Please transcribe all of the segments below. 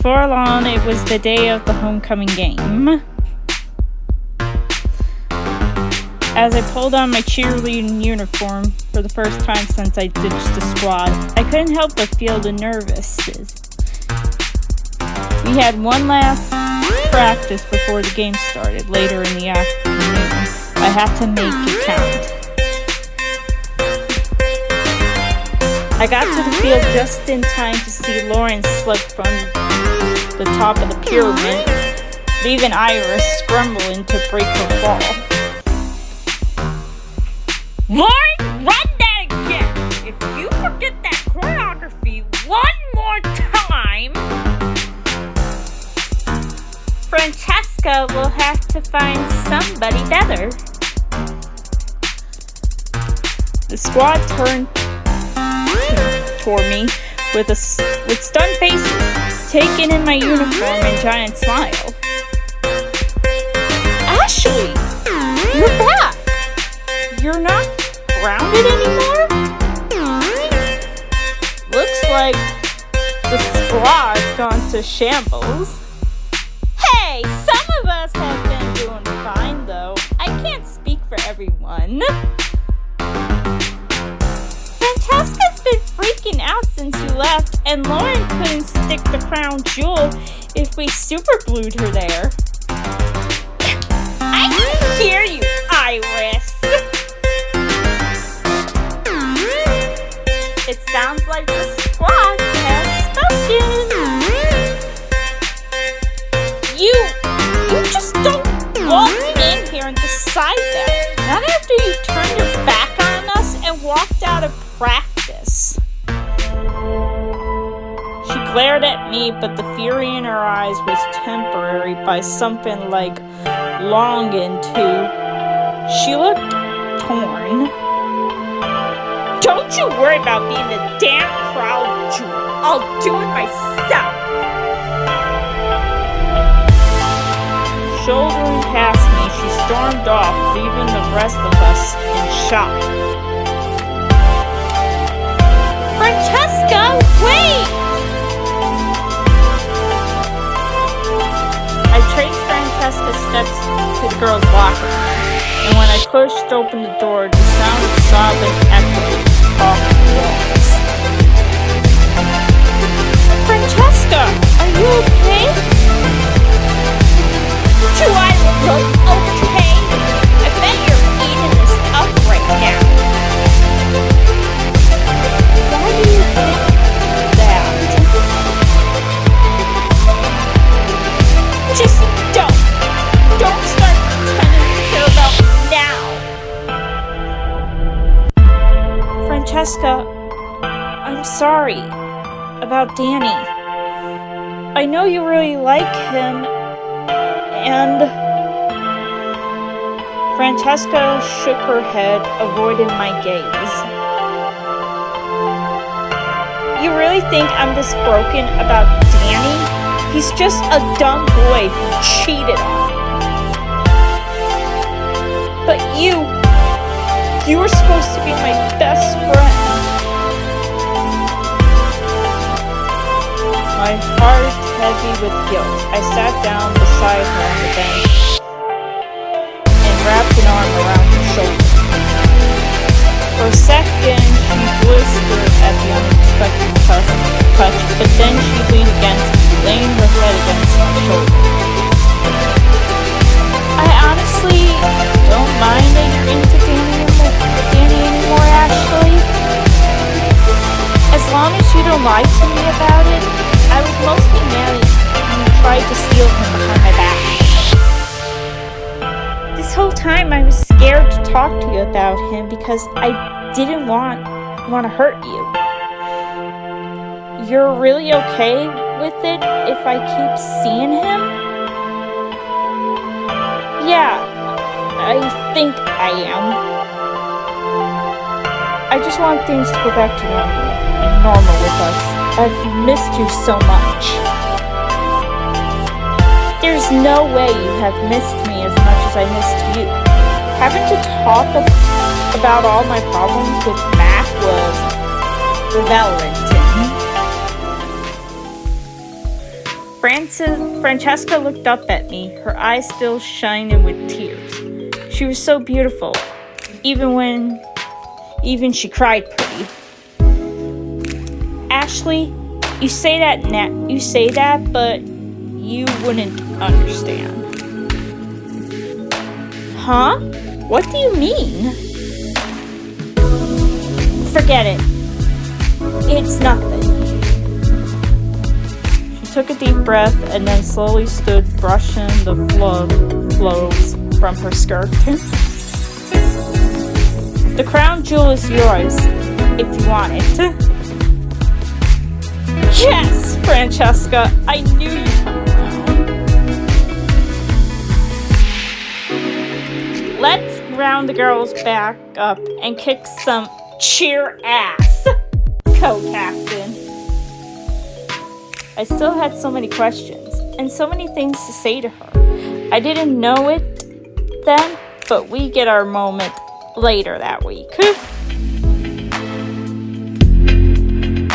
Before long, it was the day of the homecoming game. As I pulled on my cheerleading uniform for the first time since I ditched the squad, I couldn't help but feel the nervousness. We had one last practice before the game started later in the afternoon. I had to make it count. I got to the field just in time to see Lauren slip from the top of the pyramid, leaving Iris scrambling to break her fall. Lauren, run that again! If you forget that choreography one more time, Francesca will have to find somebody better. The squad turned toward me with stunned faces, taking in my uniform and giant smile. Ashley, you're back! You're not grounded anymore? Looks like the squad's gone to shambles. Hey, some of us have been doing fine though. I can't speak for everyone. Francesca's been freaking out since you left, and Lauren couldn't stick the crown jewel if we super glued her there. I can hear you, Iris. It sounds like the squad has spoken. You just don't walk in here and decide that. Not after you turned your back on us and walked out of practice. She glared at me, but the fury in her eyes was temporary by something like longing to. She looked torn. Don't you worry about being the damn crowd jewel. I'll do it myself. Shouldering past me, she stormed off, leaving the rest of us in shock. Francesca, wait! I traced Francesca's steps to the girls' locker room, and when I pushed open the door, the sound of sobbing echoed off the walls. Francesca, are you okay? Do I look okay? I bet you're eating this up right now. Why do you think that? Just don't start pretending to care about me now. Francesca, I'm sorry about Danny. I know you really like him, and Francesca shook her head, avoiding my gaze. You really think I'm this broken about Danny? He's just a dumb boy who cheated on me. But you were supposed to be my best friend. My heart heavy with guilt, I sat down beside her on the bench and wrapped an arm around her shoulder. For a second, she blistered at the unexpected touch, but then she leaned against me, laying her head against my shoulder. I honestly don't mind that you're into Danny anymore, Ashley. As long as you don't lie to me about it. I was mostly married and you tried to steal him behind my back. This whole time I was scared to talk to you about him because I didn't want to hurt you. You're really okay with it if I keep seeing him? Yeah, I think I am. I just want things to go back to normal with us. I've missed you so much. There's no way you have missed me as much as I missed you. Having to talk about all my problems with Mac was relevant. Francesca looked up at me, her eyes still shining with tears. She was so beautiful, even she cried pretty. Ashley, you say that, but you wouldn't understand. Huh? What do you mean? Forget it. It's nothing. She took a deep breath and then slowly stood brushing the flows from her skirt. The crown jewel is yours, if you want it. Yes, Francesca, I knew you'd come around. Let's round the girls back up and kick some cheer ass, co-captain. I still had so many questions and so many things to say to her. I didn't know it then, but we get our moment later that week.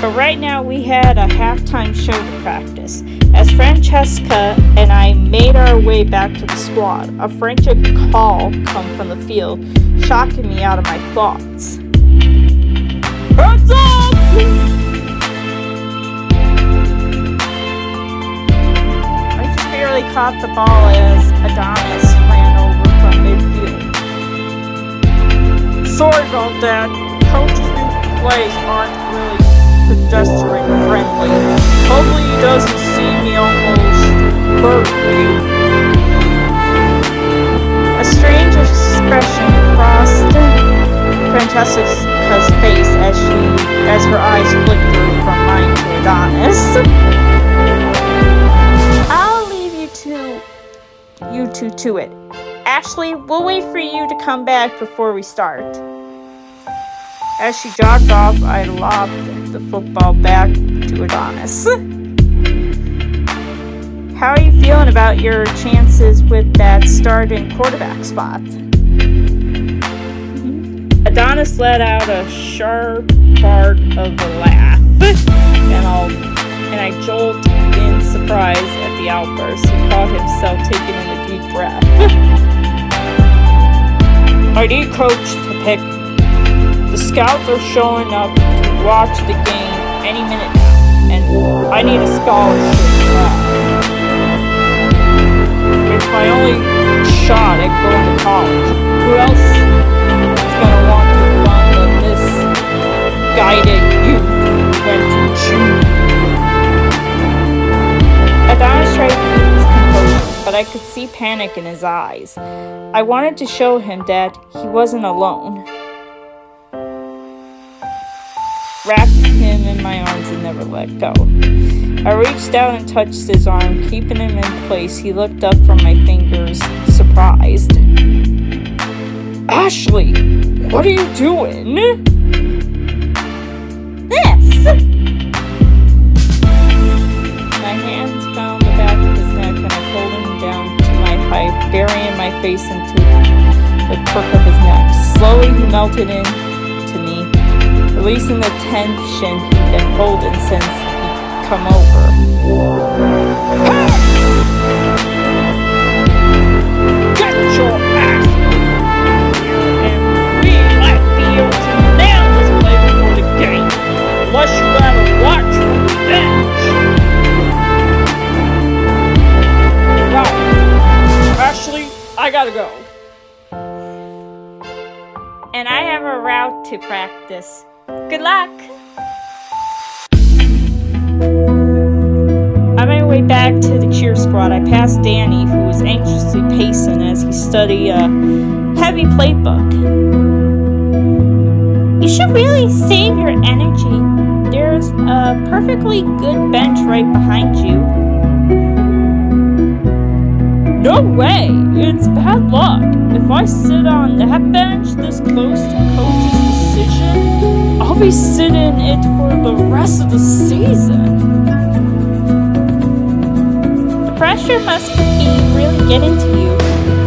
But right now we had a halftime show to practice. As Francesca and I made our way back to the squad, a frantic call come from the field, shocking me out of my thoughts. Heads up! I just barely caught the ball as Adonis ran over from midfield. Sorry about that. Coach's new plays aren't really pedestrian friendly. Hopefully he doesn't see me almost perfectly. A strange expression crossed Francesca's face as her eyes flickered from mine to Adonis. I'll leave you two to it. Ashley, we'll wait for you to come back before we start. As she jogged off, I lobbed the football back to Adonis. How are you feeling about your chances with that starting quarterback spot? Adonis let out a sharp bark of a laugh, and I jolted in surprise at the outburst. He caught himself taking in a deep breath. I need coach to pick me. The scouts are showing up to watch the game any minute now, and I need a scholarship now. It's my only shot at going to college. Who else is going to want to run the misguided youth when to choose? Adonis tried to keep his composure, but I could see panic in his eyes. I wanted to show him that he wasn't alone. Wrapped him in my arms and never let go. I reached out and touched his arm, keeping him in place. He looked up from my fingers, surprised. Ashley, what are you doing? This! My hands found the back of his neck and I pulled him down to my height, burying my face into the crook of his neck. Slowly he melted into me, releasing the tension he'd been holding since he'd come over. Hey! Get your ass here and we might be able to nail this play before the game, unless you rather watch from the bench. Right. Ashley, I gotta go. And I have a route to practice. Good luck! On my way back to the cheer squad, I passed Danny, who was anxiously pacing as he studied a heavy playbook. You should really save your energy. There's a perfectly good bench right behind you. No way! It's bad luck. If I sit on that bench this close to coach's decision, I'll be sitting it for the rest of the season. The pressure must be really getting to you.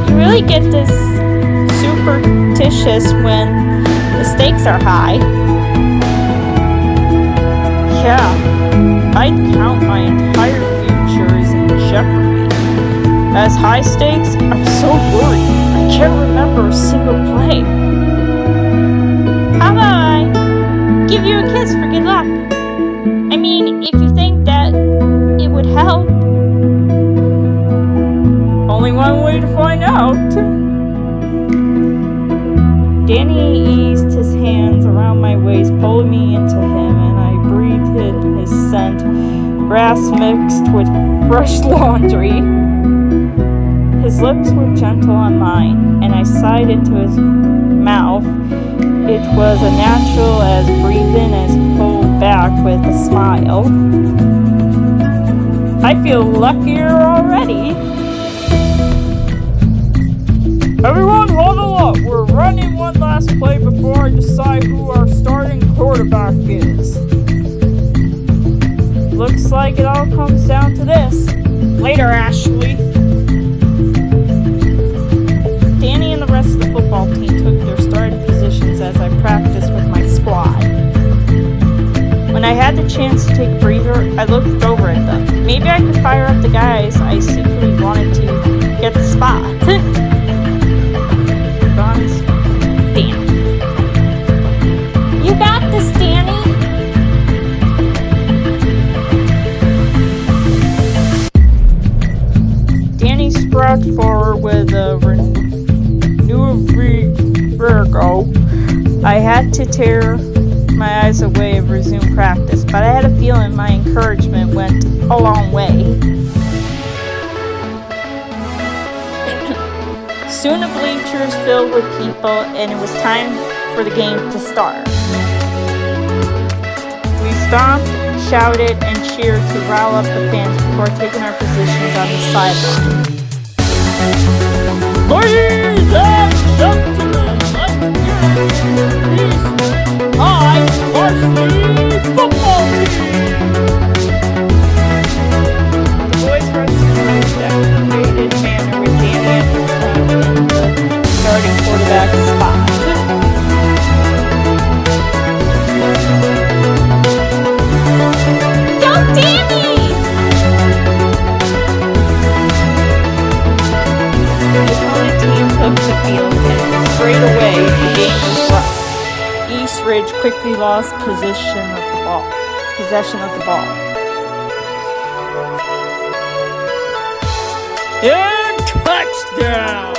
You really get this superstitious when the stakes are high. Yeah, I'd count my entire futures jeopardy. As high stakes, I'm so worried. I can't remember a single play. How about I give you a kiss for good luck? I mean, if you think that it would help. Only one way to find out. Danny eased his hands around my waist, pulling me into him, and I breathed in his scent, grass mixed with fresh laundry. His lips were gentle on mine, and I sighed into his mouth. It was as natural as breathing as he pulled back with a smile. I feel luckier already. Everyone huddle up. We're running one last play before I decide who our starting quarterback is. Looks like it all comes down to this. Later, Ashley. Danny and the rest of the football team took their starting positions as I practiced with my squad. When I had the chance to take a breather, I looked over at them. Maybe I could fire up the guys I secretly wanted to get the spot. Damn. You got this, Danny. Danny sprouted forward with a renewed Virgo. I had to tear my eyes away and resume practice, but I had a feeling my encouragement went a long way. Soon the bleachers filled with people, and it was time for the game to start. We stomped, shouted, and cheered to rile up the fans before taking our positions on the sideline. Ladies and gentlemen, let's get this high varsity football team! The boys rushed through the decorated manner with Danny at the front in the starting quarterback spot. Go Danny! The opponent team took the field, and straight away the game was rough. East Ridge quickly lost possession of the ball. And touchdown!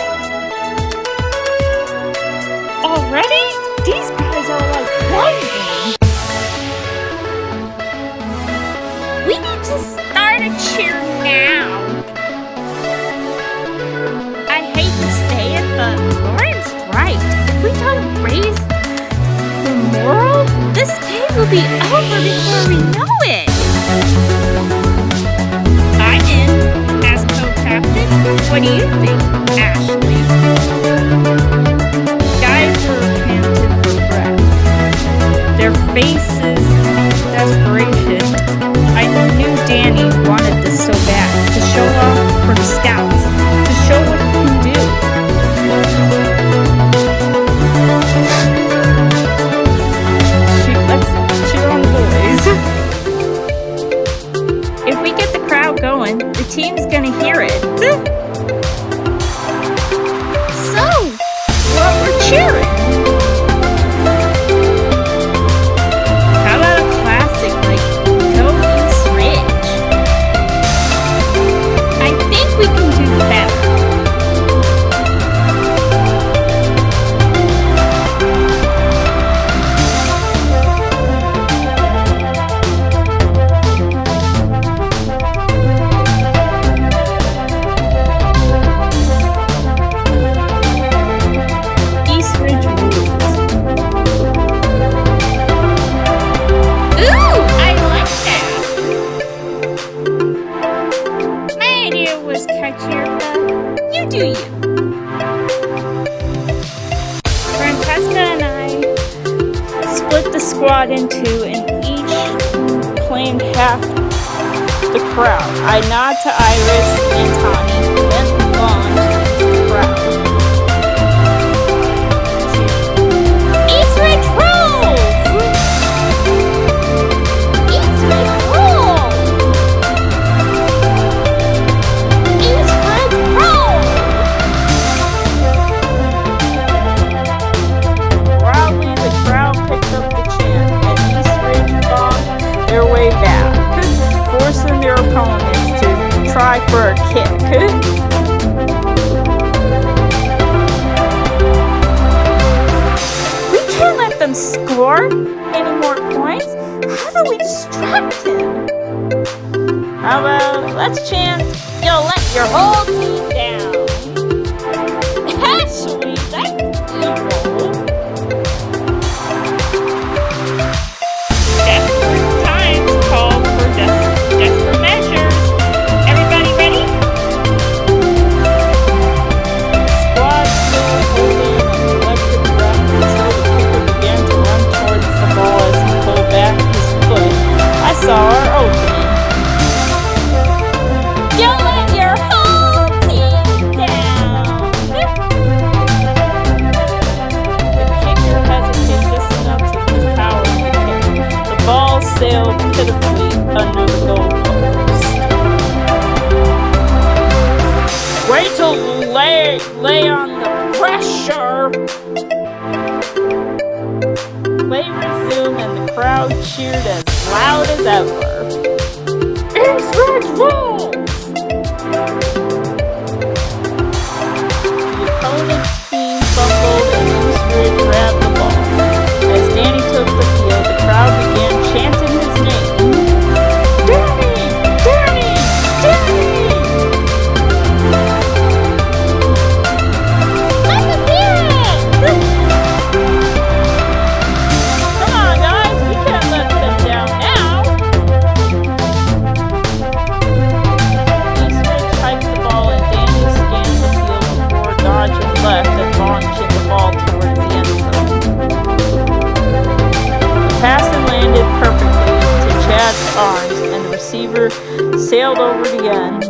Already? These guys are like crazy. We need to start a cheer now. I hate to say it, but Lauren's right. If we don't raise the moral, this game will be over before we know it. I'm in as co-captain. What do you think, Ashley? Guys were panting for breath. Their faces desperation. I knew Danny wanted this so bad, to show off for the scouts, to show what he can do. Let's cheer on the boys. If we get the crowd going, the team's gonna hear it. So, well, we're cheering. How about a classic like Go East Ridge? I think we can do better. Squad in two, and each claimed half the crowd. I nod to Iris and Tani, then launched into the crowd. East Ridge rules! East Ridge rules! try for a kick. We can't let them score any more points. How do we distract him? How about let's chant, you'll let your whole team down. Actually, that's evil. Desperate times call for desperate measures. Everybody ready? Squad still holding a collective breath until the kicker began to run towards the ball as he pulled back his foot. I saw our opening. You'll let your whole team down. The kicker hesitated just enough to use power to kick. The ball sailed pitifully under the goalpost. Wait till lay on the pressure. Play resumed and the crowd cheered as loud as ever. Eastridge rules! The opponent's team fumbled and Eastridge grabbed the ball. As Danny took the field, the crowd began chanting his name. Danny! Danny! Danny! Let's hear it! Come on, guys, we can't let them down now. Eastridge hiked the ball and Danny scanned the field before dodging left and launching the ball towards the end zone. The pass landed perfectly to Chad's arms and the receiver sailed over the end,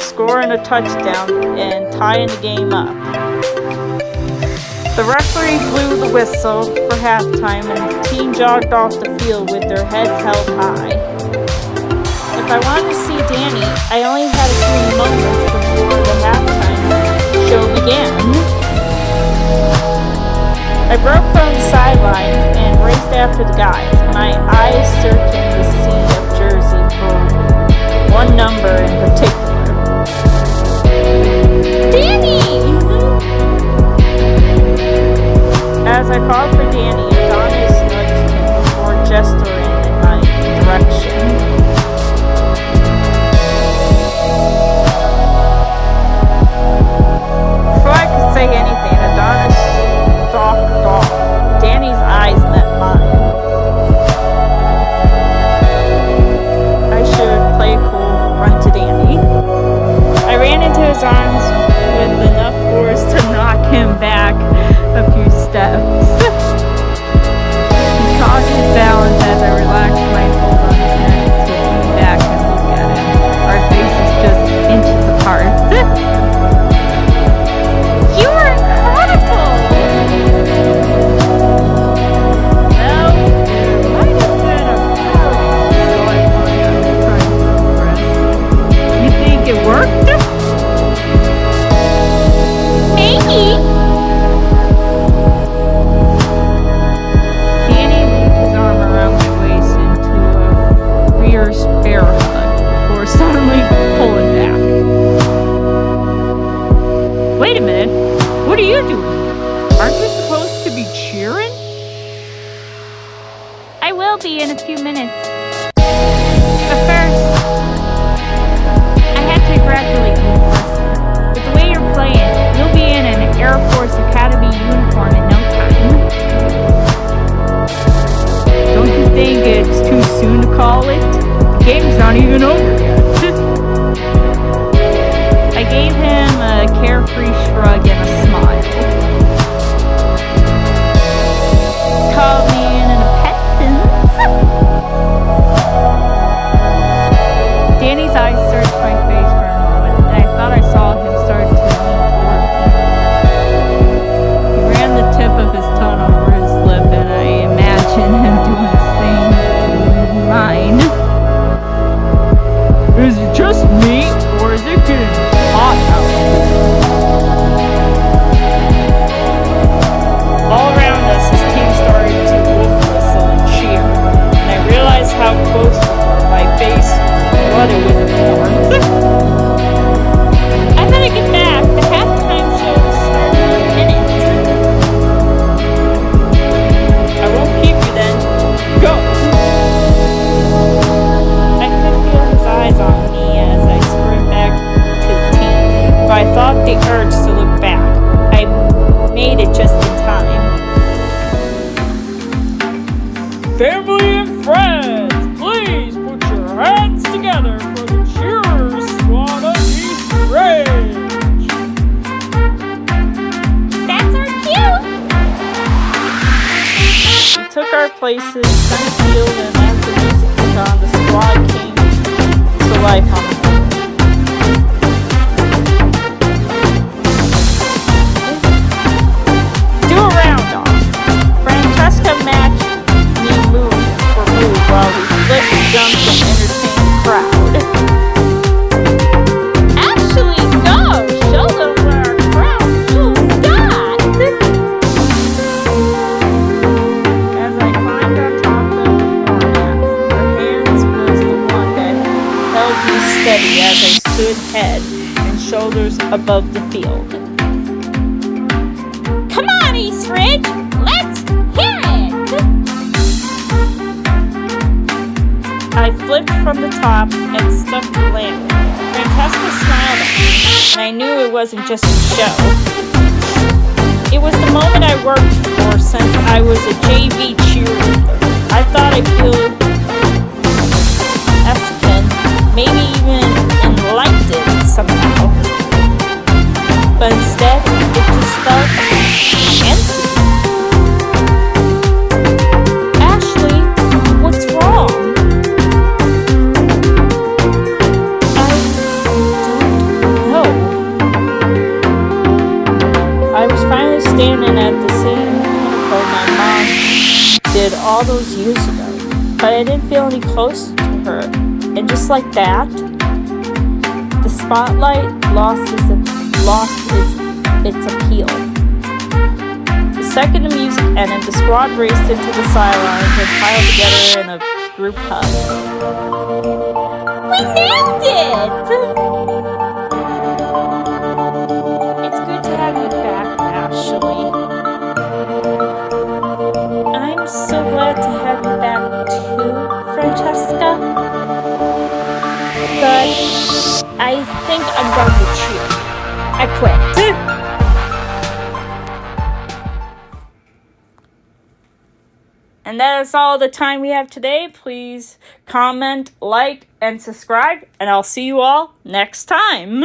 scoring a touchdown and tying the game up. The referee blew the whistle for halftime and the team jogged off the field with their heads held high. If I wanted to see Danny, I only had a few moments before the halftime show began. I broke from the sidelines and raced after the guys, my eyes searching the sea of jersey for one number in particular. Danny! As I called for Danny, Adonis nudged him before gesturing in my direction. Before I could say anything, Adonis stalked off. Danny's eyes met mine. I should play a cool run to Danny. I ran into his arms with enough force to knock him back a few steps. He caught his balance as I relaxed my hold on his neck to lean back and look at him. Our faces just inches apart. You were incredible! Well, there might have been a problem, so I was trying to impress. You think it worked? Hey! Danny moved his arm around my waist into a fierce bear hug before suddenly pulling back. Wait a minute, what are you doing? Aren't you supposed to be cheering? I will be in a few minutes. But first, I had to congratulate you first. With the way you're playing, you'll be in an Air Force Academy uniform in no time. Don't you think it's too soon to call it? The game's not even over yet. I gave him a carefree shrug and a smile. Call me an impedance. Danny's eyes searched my face for a moment, and I thought I saw him start to lean toward me. He ran the tip of his tongue over his lip, and I imagined him doing the same to mine. Is it just me, or is it getting hot out there? All around us, his team started to wolf whistle and cheer, and I realized how close we were. My face flooded with more. places, center field, and as the music kicked on, the squad came to life on the field. Do a round off. Francesca matched me move for move while we flipped, jumped, and entertained the crowd. Actually, go! Show them where our crowd feels got! As I climbed on top of the format, her hands was the one that held me steady as I stood head and shoulders above the field. Come on, Eastridge! Let's hear it! I flipped from the top and stuck the landing. Francesca smiled at me, and I knew it wasn't just a show. It was the moment I worked for since I was a JV cheerleader. I thought I'd feel Eskin, maybe even enlightened somehow. But instead, it just felt empty. Ashley, what's wrong? I don't know. I was finally standing at the same pinnacle my mom did all those years ago, but I didn't feel any closer to her. And just like that, the spotlight lost its appeal. The second the music ended, the squad raced into the sidelines and piled together in a group hug. We nailed it! It's good to have you back, Ashley. I'm so glad to have you back too, Francesca. But I think I'm done with you. I quit. And that is all the time we have today. Please comment, like, and subscribe, and I'll see you all next time.